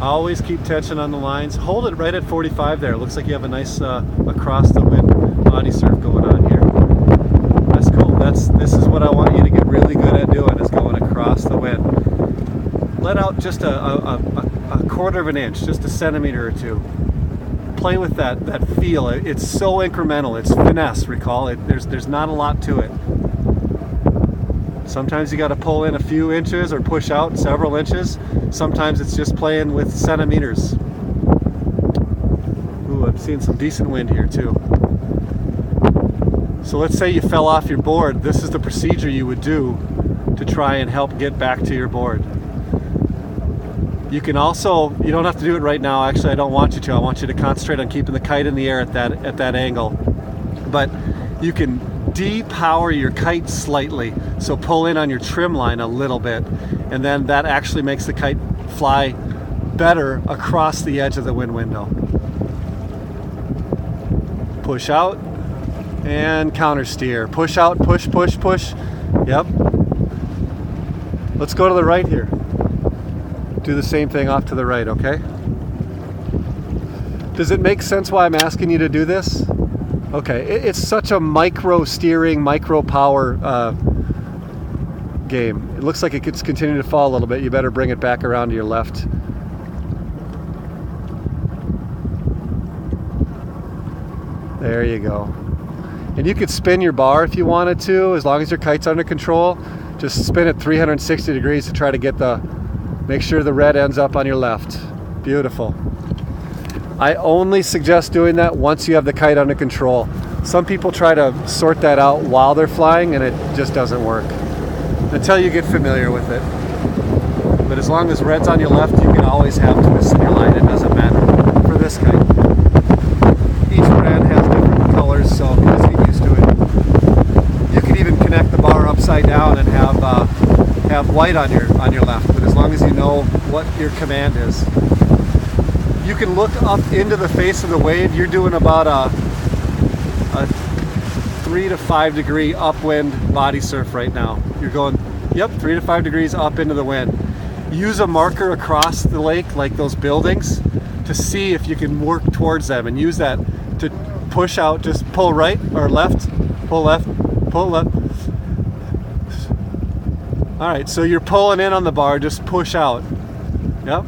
Always keep tension on the lines. Hold it right at 45 there. It looks like you have a nice across the wind body surf going on here. That's cool. This is what I want you to get really good at doing, is going across the wind. Let out just a quarter of an inch, just a centimeter or two. Play with that feel. It's so incremental. It's finesse, recall. There's not a lot to it. Sometimes you got to pull in a few inches or push out several inches. Sometimes it's just playing with centimeters. Ooh, I'm seeing some decent wind here too. So let's say you fell off your board. This is the procedure you would do to try and help get back to your board. You can also, you don't have to do it right now. Actually, I don't want you to. I want you to concentrate on keeping the kite in the air at that angle. But you can depower your kite slightly. So pull in on your trim line a little bit, and then that actually makes the kite fly better across the edge of the wind window. Push out and counter steer. Push out, push, push, push. Yep. Let's go to the right here. Do the same thing off to the right, okay? Does it make sense why I'm asking you to do this? Okay, it's such a micro steering, micro power game. It looks like it's continuing to fall a little bit. You better bring it back around to your left. There you go. And you could spin your bar if you wanted to, as long as your kite's under control. Just spin it 360 degrees to try to make sure the red ends up on your left. Beautiful. I only suggest doing that once you have the kite under control. Some people try to sort that out while they're flying, and it just doesn't work until you get familiar with it. But as long as red's on your left, you can always have twists in your line. It doesn't matter for this kite. Each red has different colors, so just get used to it. You can even connect the bar upside down and have white on your left. But as long as you know what your command is. You can look up into the face of the wave. You're doing about a 3 to 5 degree upwind body surf right now. You're going, yep, 3 to 5 degrees up into the wind. Use a marker across the lake, like those buildings, to see if you can work towards them, and use that to push out. Just pull right or left, pull left, pull left. All right, so you're pulling in on the bar, just push out. Yep.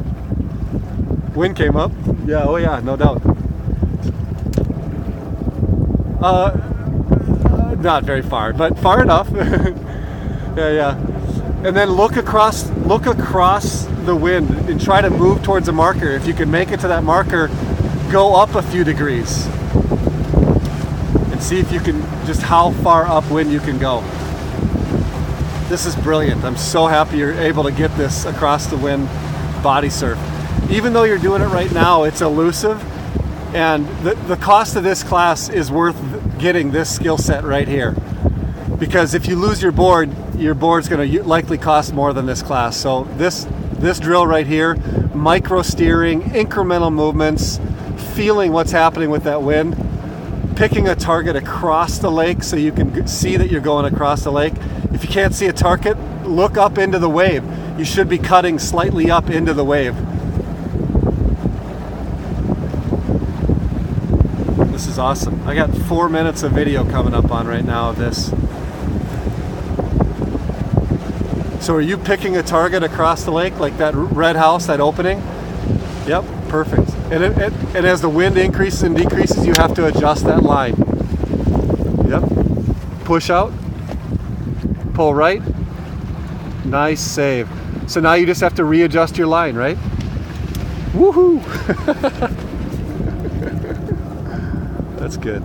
Wind came up. Yeah, oh yeah, no doubt. Not very far, but far enough. yeah. And then look across the wind and try to move towards a marker. If you can make it to that marker, go up a few degrees and see if you can, just how far upwind you can go. This is brilliant. I'm so happy you're able to get this across the wind body surf. Even though you're doing it right now, it's elusive, and the cost of this class is worth getting this skill set right here. Because if you lose your board's going to likely cost more than this class. So this drill right here, micro steering, incremental movements, feeling what's happening with that wind, picking a target across the lake so you can see that you're going across the lake. If you can't see a target, look up into the wave. You should be cutting slightly up into the wave. This is awesome. I got 4 minutes of video coming up on right now of this. So are you picking a target across the lake, like that red house, that opening? Yep, perfect. And as the wind increases and decreases, you have to adjust that line. Yep. Push out. Pull right. Nice save. So now you just have to readjust your line, right? Woohoo! That's good.